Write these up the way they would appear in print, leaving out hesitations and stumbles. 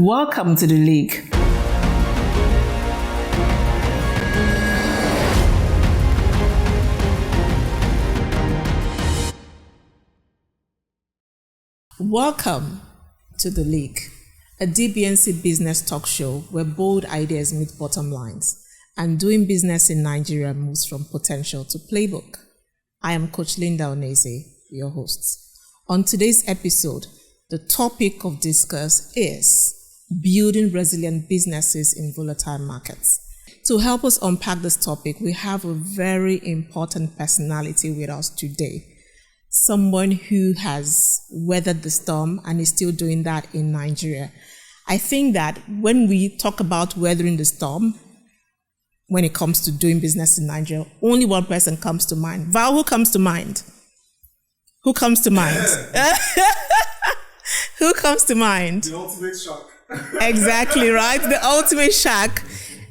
Welcome to the League. Welcome to the League, a DBNC business talk show where bold ideas meet bottom lines and doing business in Nigeria moves from potential to playbook. I am Coach Linda Oneze, your host. On today's episode, the topic of discuss is building resilient businesses in volatile markets. To help us unpack this topic, we have a very important personality with us today. Someone who has weathered the storm and is still doing that in Nigeria. I think that when we talk about weathering the storm, when it comes to doing business in Nigeria, only one person comes to mind. Val, who comes to mind? Who comes to mind? Who comes to mind? The ultimate shock. Exactly right. The ultimate shark.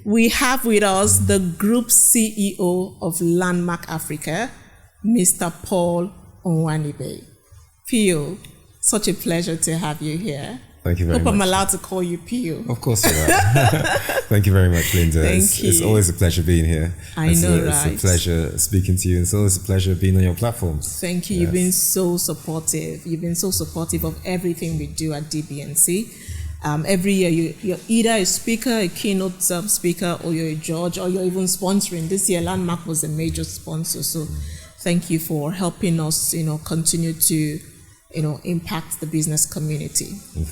We have with us the group CEO of Landmark Africa, Mr. Paul Onwuanibe. Pio, such a pleasure to have you here. Thank you very much. Hope I'm allowed to call you Pio. Of course you are. Thank you very much, Linda. Thank you. It's always a pleasure being here. Right. It's a pleasure speaking to you. It's always a pleasure being on your platforms. Thank you. Yes. You've been so supportive. You've been so supportive of everything we do at DBNC. Every year, you're either a speaker, a keynote speaker, or you're a judge, or you're even sponsoring. This year, Landmark was a major sponsor. So thank you for helping us, continue to, impact the business community. And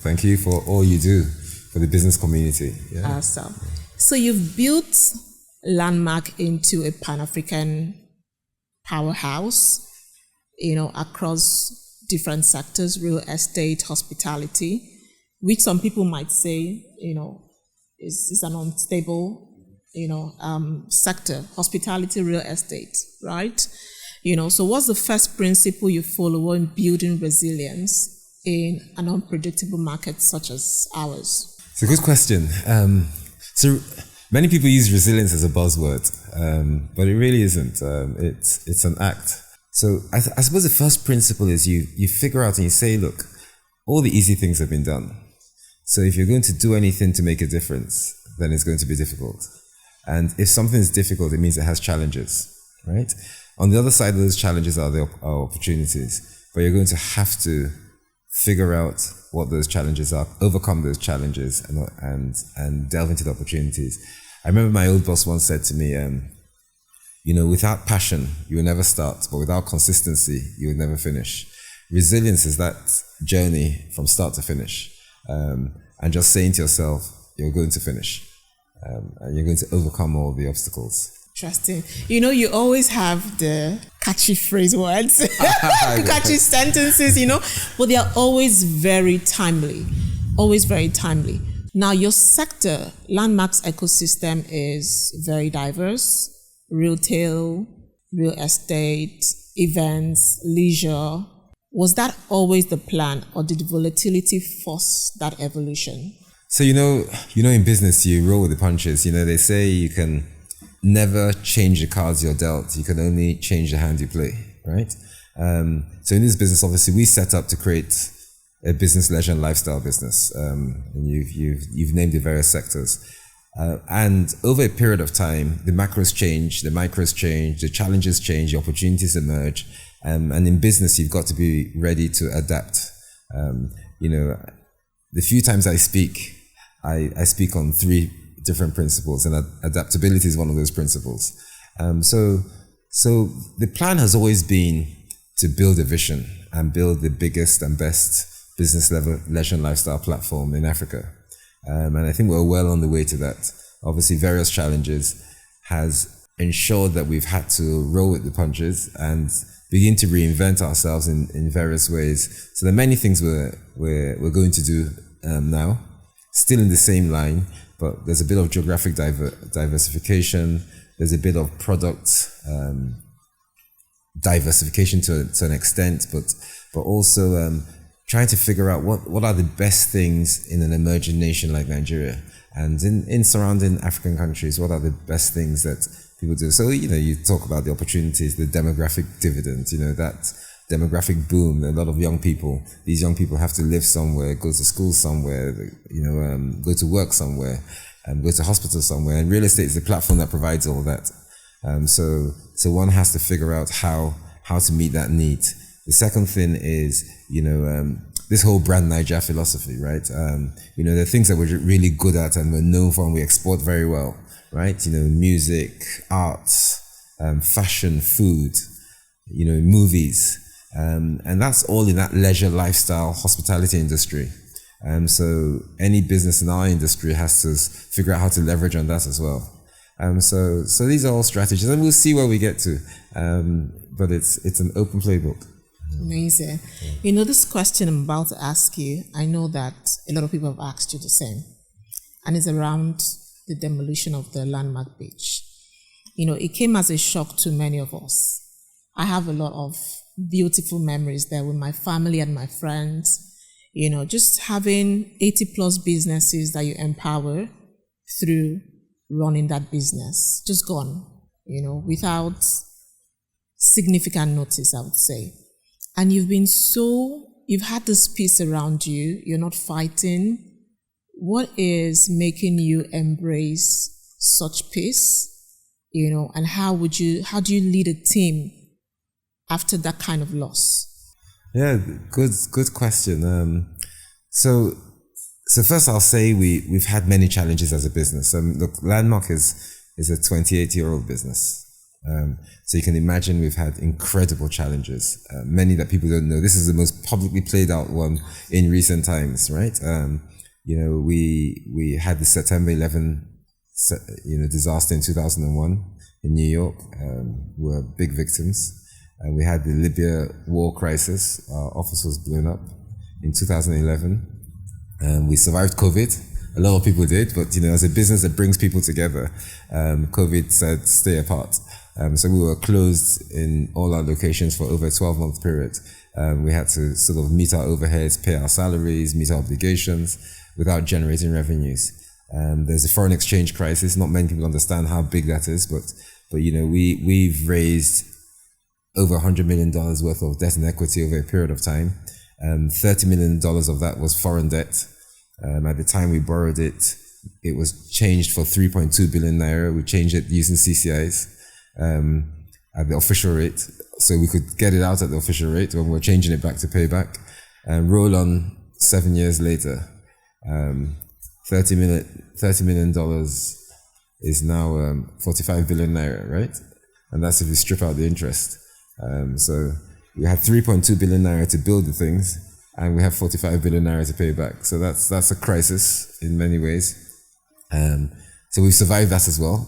thank you for all you do for the business community. Yeah. Awesome. So you've built Landmark into a Pan-African powerhouse, across different sectors, real estate, hospitality, which some people might say, is an unstable, sector, hospitality, real estate, right? So what's the first principle you follow when building resilience in an unpredictable market such as ours? It's a good question. So many people use resilience as a buzzword, but it really isn't. It's an act. So I suppose the first principle is you figure out and you say, look, all the easy things have been done. So if you're going to do anything to make a difference, then it's going to be difficult. And if something is difficult, it means it has challenges, right? On the other side of those challenges are opportunities, but you're going to have to figure out what those challenges are, overcome those challenges, and delve into the opportunities. I remember my old boss once said to me, without passion, you will never start, but without consistency, you will never finish. Resilience is that journey from start to finish. And just saying to yourself, you're going to finish, and you're going to overcome all the obstacles. Interesting. You always have the catchy phrase words, catchy sentences, but they are always very timely, always very timely. Now, your sector, Landmark's ecosystem is very diverse: retail, real estate, events, leisure. Was that always the plan, or did volatility force that evolution? So, in business, you roll with the punches. They say you can never change the cards you're dealt. You can only change the hand you play, right? So in this business, obviously, we set up to create a business, leisure, and lifestyle business. And you've named the various sectors. And over a period of time, the macros change, the micros change, the challenges change, the opportunities emerge. And in business, you've got to be ready to adapt. The few times I speak, I speak on 3 different principles, and adaptability is one of those principles. So the plan has always been to build a vision and build the biggest and best business leisure and lifestyle platform in Africa. And I think we're well on the way to that. Obviously, various challenges has ensured that we've had to roll with the punches and begin to reinvent ourselves in various ways. So there are many things we're going to do now, still in the same line, but there's a bit of geographic diversification. There's a bit of product diversification to an extent, but also trying to figure out what are the best things in an emerging nation like Nigeria, and in surrounding African countries, what are the best things that people do. So you talk about the opportunities, the demographic dividend, that demographic boom. A lot of young people. These young people have to live somewhere, go to school somewhere, go to work somewhere, go to hospital somewhere. And real estate is the platform that provides all that. So one has to figure out how to meet that need. The second thing is, this whole brand Niger philosophy, right? There are things that we're really good at and we're known for and we export very well, right? Music, arts, fashion, food, movies. And that's all in that leisure, lifestyle, hospitality industry. So any business in our industry has to figure out how to leverage on that as well. So these are all strategies and we'll see where we get to. But it's an open playbook. Amazing. This question I'm about to ask you, I know that a lot of people have asked you the same. And it's around the demolition of the landmark beach. It came as a shock to many of us. I have a lot of beautiful memories there with my family and my friends. Just having 80 plus businesses that you empower through running that business, just gone, without significant notice, I would say. And you've had this peace around you, you're not fighting. What is making you embrace such peace? And how do you lead a team after that kind of loss? Yeah, good question. So first I'll say we've had many challenges as a business. Look, Landmark is a 28-year-old business. So you can imagine we've had incredible challenges, many that people don't know. This is the most publicly played out one in recent times, right? We had the September 11, disaster in 2001 in New York. We were big victims. And we had the Libya war crisis. Our office was blown up in 2011. We survived COVID. A lot of people did, but as a business that brings people together, COVID said stay apart. So we were closed in all our locations for over a 12-month period. We had to sort of meet our overheads, pay our salaries, meet our obligations without generating revenues. There's a foreign exchange crisis. Not many people understand how big that is, but we've raised over $100 million worth of debt and equity over a period of time. $30 million of that was foreign debt. At the time we borrowed it, it was changed for 3.2 billion naira. We changed it using CCIs at the official rate, so we could get it out at the official rate when we were changing it back to payback. Roll on 7 years later, $30 million is now 45 billion naira, right? And that's if you strip out the interest. So we have 3.2 billion naira to build the things, and we have 45 billion naira to pay back. So that's a crisis in many ways. So we've survived that as well.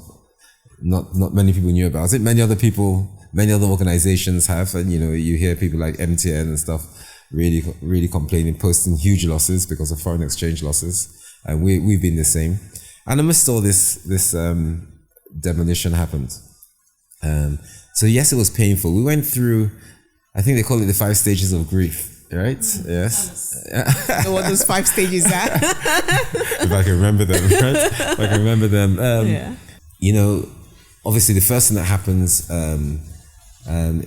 Not many people knew about it. Many other organizations have, and you hear people like MTN and stuff really complaining, posting huge losses because of foreign exchange losses, and we've been the same. And amidst all this demolition happened. So yes, it was painful. We went through, I think they call it the 5 stages of grief, right? Yes. What those 5 stages are? If I can remember them, right? If I can remember them. Obviously the first thing that happens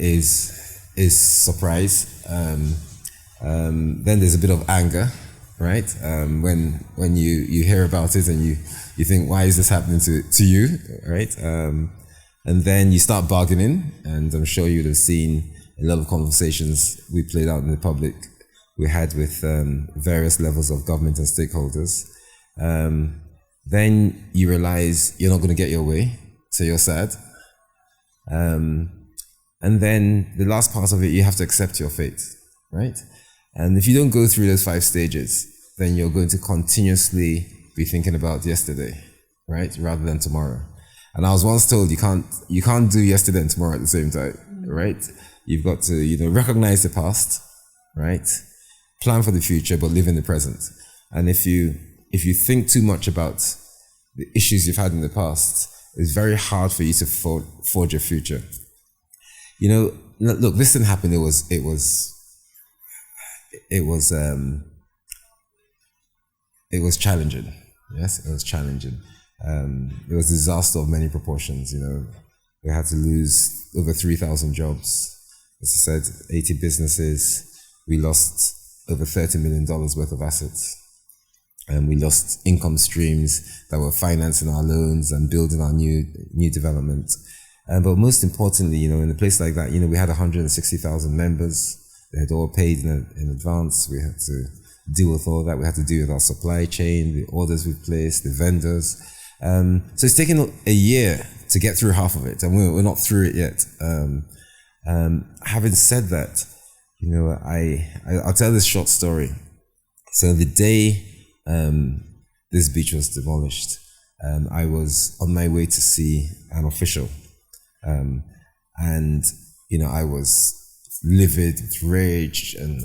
is surprise. Then there's a bit of anger, right? When you hear about it and you think, why is this happening to you, right? And then you start bargaining, and I'm sure you'd have seen a lot of conversations we played out in the public we had with various levels of government and stakeholders. Then you realize you're not going to get your way, so you're sad. And then the last part of it, you have to accept your fate, right? And if you don't go through those 5 stages, then you're going to continuously be thinking about yesterday, right? Rather than tomorrow. And I was once told you can't do yesterday and tomorrow at the same time, right? You've got to, recognize the past, right? Plan for the future, but live in the present. And if you think too much about the issues you've had in the past, it's very hard for you to forge a future. Look, this didn't happen. It was challenging. Yes, it was challenging. It was a disaster of many proportions. We had to lose over 3,000 jobs. As I said, 80 businesses. We lost over $30 million worth of assets. And we lost income streams that were financing our loans and building our new development. But most importantly, in a place like that, we had 160,000 members. They had all paid in advance. We had to deal with all that. We had to deal with our supply chain, the orders we placed, the vendors. So it's taken a year to get through half of it, and we're not through it yet. Having said that, I'll tell this short story. So the day this beach was demolished, I was on my way to see an official, and I was livid with rage and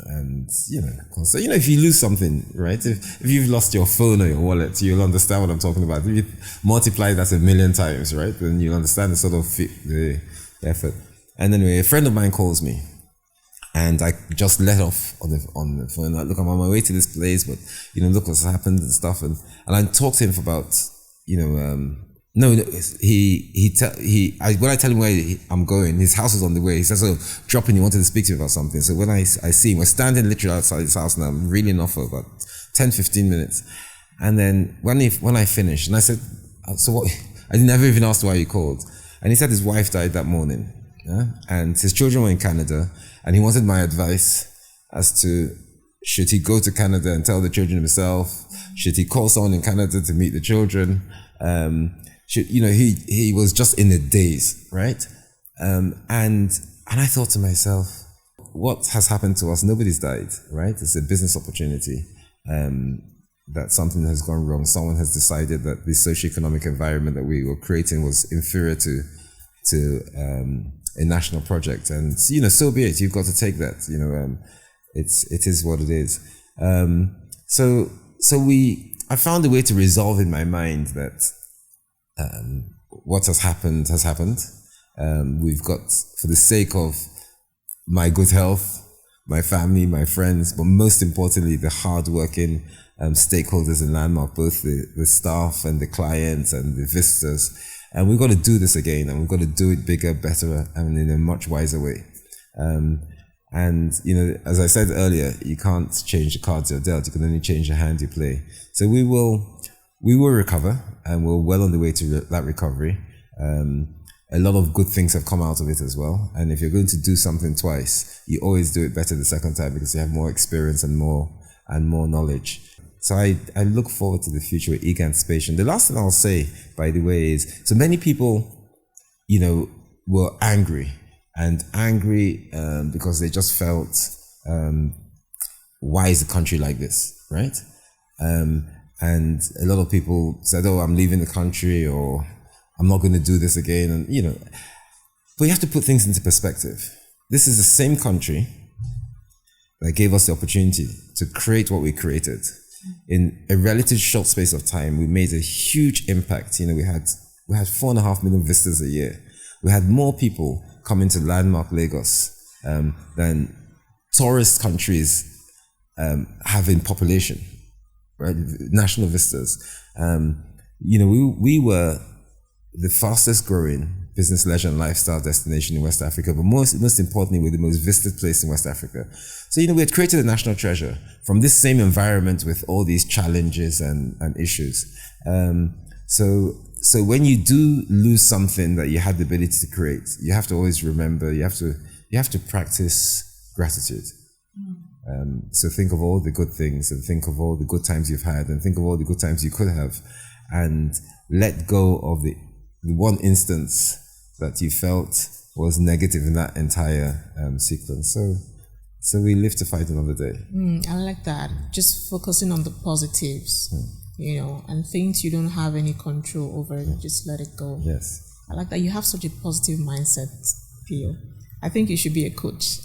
concern. If you lose something, right? If you've lost your phone or your wallet, you'll understand what I'm talking about. If you multiply that 1,000,000 times, right, then you'll understand the sort of the effort. And anyway, a friend of mine calls me, and I just let off on the phone. Like, look, I'm on my way to this place, but look what's happened and stuff. And I talked to him for about no, when I tell him where I'm going, his house is on the way. He says, "Oh, drop in. He wanted to speak to me about something." So when I see him, we're standing literally outside his house now. I'm reeling off for about 10-15 minutes, and then when I finished, and I said, "So what?" I never even asked why he called, and he said his wife died that morning, and his children were in Canada, and he wanted my advice as to should he go to Canada and tell the children himself, should he call someone in Canada to meet the children. He was just in a daze, right? And I thought to myself, what has happened to us? Nobody's died, right? It's a business opportunity. That something has gone wrong. Someone has decided that the socioeconomic environment that we were creating was inferior to a national project, and so be it. You've got to take that. It is what it is. I found a way to resolve in my mind that. What has happened has happened. We've got, for the sake of my good health, my family, my friends, but most importantly, the hardworking stakeholders in Landmark, both the staff and the clients and the visitors. And we've got to do this again, and we've got to do it bigger, better, and in a much wiser way. As I said earlier, you can't change the cards you're dealt. You can only change the hand you play. So we will recover, and we're well on the way to that recovery. A lot of good things have come out of it as well. And if you're going to do something twice, you always do it better the second time because you have more experience and more knowledge. So I look forward to the future with eager anticipation. The last thing I'll say, by the way, is so many people, were angry because they just felt, why is the country like this, right? And a lot of people said, "Oh, I'm leaving the country," or "I'm not going to do this again." And, but you have to put things into perspective. This is the same country that gave us the opportunity to create what we created. In a relatively short space of time, we made a huge impact. We had 4.5 million visitors a year. We had more people coming to Landmark Lagos than tourist countries have in population. Right, national visitors. We were the fastest growing business, leisure, and lifestyle destination in West Africa, but most importantly, we're the most visited place in West Africa. So we had created a national treasure from this same environment with all these challenges and issues. So when you do lose something that you had the ability to create, you have to always remember. You have to practice gratitude. So think of all the good things, and think of all the good times you've had, and think of all the good times you could have, and let go of the one instance that you felt was negative in that entire sequence. So we live to fight another day. I like that. Just focusing on the positives, and things you don't have any control over, just let it go. Yes. I like that you have such a positive mindset, Pio. I think you should be a coach.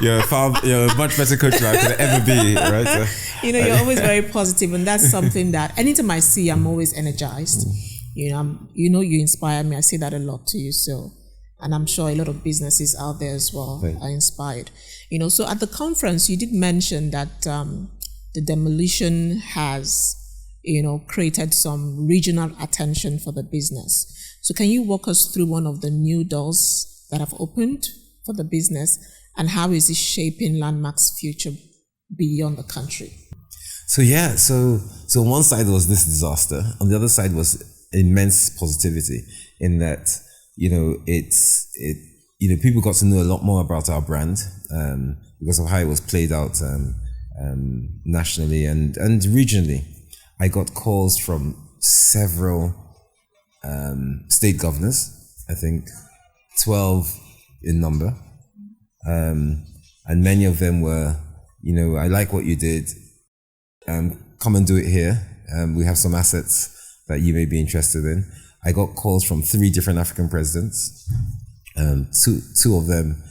You're a much better coach than I could ever be, right? You're always very positive, and that's something that anytime I see, I'm always energized. You inspire me. I say that a lot to you, and I'm sure a lot of businesses out there as well are inspired. So at the conference, you did mention that the demolition has, created some regional attention for the business. So can you walk us through one of the new doors that have opened for the business, and how is it shaping Landmark's future beyond the country? So on one side was this disaster, on the other side was immense positivity in that, people got to know a lot more about our brand because of how it was played out nationally and regionally. I got calls from several state governors, I think 12 in number, and many of them were, I like what you did, come and do it here. We have some assets that you may be interested in. I got calls from 3 different African presidents. Two of them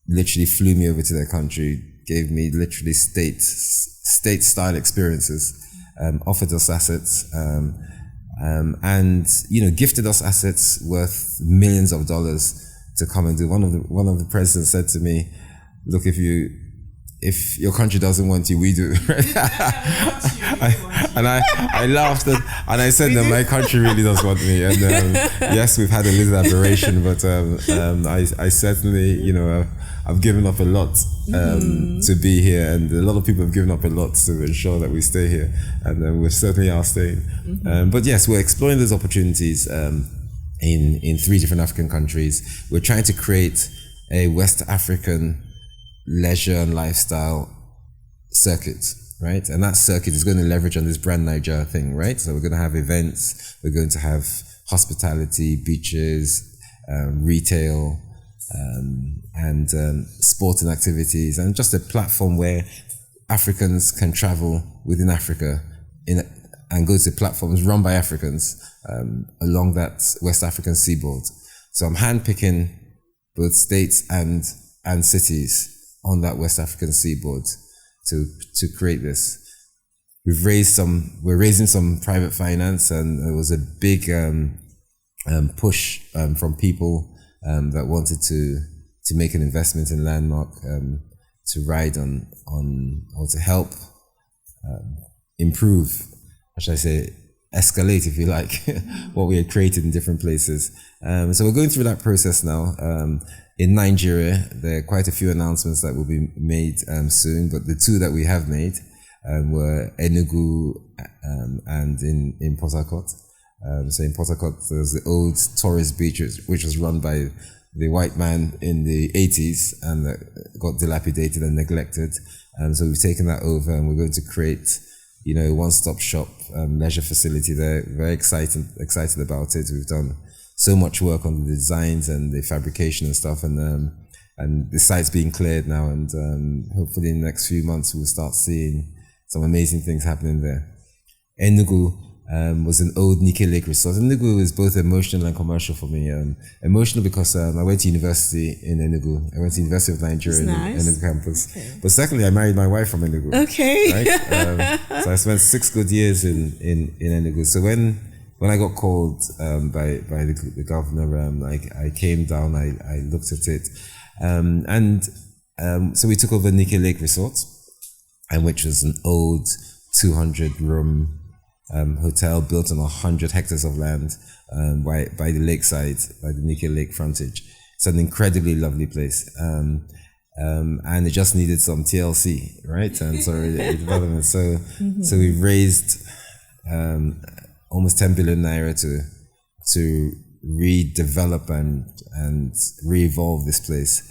literally flew me over to their country, gave me literally state style experiences, offered us assets, and gifted us assets worth millions of dollars to come and do. One of the presidents said to me, "Look, if your country doesn't want you, we do." I laughed and I said that my country really does want me. And yes, we've had a little aberration, but I certainly, I've given up a lot to be here, and a lot of people have given up a lot to ensure that we stay here, and we certainly are staying. But yes, we're exploring those opportunities in 3 different African countries. We're trying to create a West African leisure and lifestyle circuit, right? And that circuit is going to leverage on this Brand Niger thing, right? So we're going to have events, we're going to have hospitality, beaches, retail, and sporting activities, and just a platform where Africans can travel within Africa and go to platforms run by Africans along that West African seaboard. So I'm handpicking both states and cities on that West African seaboard to create this. We're raising some private finance, and there was a big push from people that wanted to make an investment in Landmark, to ride on or to help improve, or should I say, escalate, if you like, what we had created in different places. So we're going through that process now. In Nigeria, there are quite a few announcements that will be made soon, but the 2 that we have made were Enugu and in Port Harcourt. So in Port Harcourt, there's the old tourist beach, which was run by the white man in the 80s and got dilapidated and neglected. So we've taken that over, and we're going to create, a one-stop shop leisure facility there. Very excited about it. We've done so much work on the designs and the fabrication and stuff, and the site's being cleared now, and hopefully in the next few months we'll start seeing some amazing things happening there. Enugu was an old Nike Lake resort. Enugu is both emotional and commercial for me. Emotional because I went to university in Enugu. I went to University of Nigeria in Enugu campus. Okay. But secondly, I married my wife from Enugu. Okay. Right? So I spent 6 good years in Enugu. So when I got called by the governor, I came down, I looked at it, so we took over Nike Lake Resort, and which was an old 200-room hotel built on 100 hectares of land by the lakeside, by the Nike Lake frontage. It's an incredibly lovely place, and it just needed some TLC, right? And so development. So we've raised almost 10 billion naira to redevelop and re-evolve this place.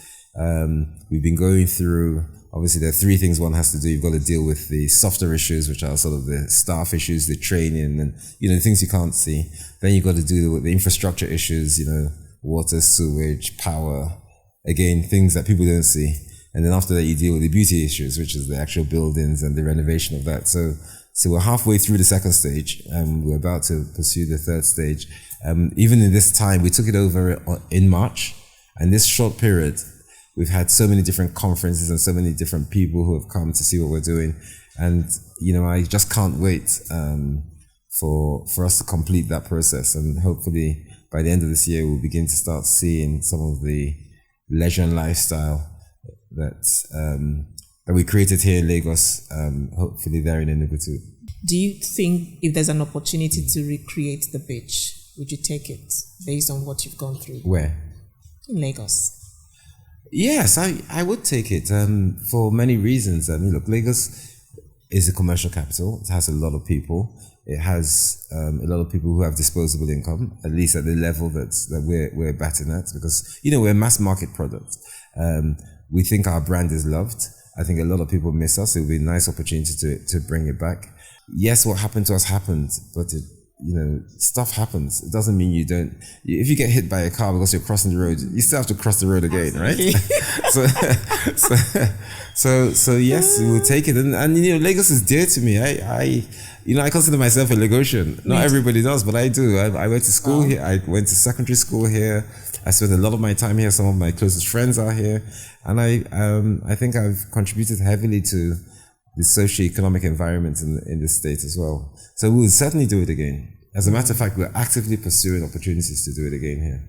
We've been going through, obviously there are 3 things one has to do. You've got to deal with the softer issues, which are sort of the staff issues, the training, and the things you can't see. Then you've got to deal with the infrastructure issues, water, sewage, power, again, things that people don't see. And then after that you deal with the beauty issues, which is the actual buildings and the renovation of that. So we're halfway through the 2nd stage, and we're about to pursue the 3rd stage. Even in this time, we took it over in March, and this short period, we've had so many different conferences and so many different people who have come to see what we're doing. And, I just can't wait for us to complete that process. And hopefully by the end of this year, we'll begin to start seeing some of the leisure and lifestyle that we created here in Lagos, hopefully there in Enugu too. Do you think if there's an opportunity to recreate the beach, would you take it based on what you've gone through? Where? in Lagos? Yes, I would take it for many reasons. I mean, look, Lagos is a commercial capital. It has a lot of people. It has a lot of people who have disposable income, at least at the level that we're batting at, because, you know, we're a mass market product. We think our brand is loved. I think a lot of people miss us. It would be a nice opportunity to bring it back. Yes, what happened to us happened, but stuff happens. It doesn't mean you don't. If you get hit by a car because you're crossing the road, you still have to cross the road again, right? so yes, we'll take it. And Lagos is dear to me. I consider myself a Lagosian. Not everybody does, but I do. I went to school here. I went to secondary school here. I spent a lot of my time here. Some of my closest friends are here, and I think I've contributed heavily to the socio-economic environment in the state as well. So we will certainly do it again. As a matter of fact, we're actively pursuing opportunities to do it again here.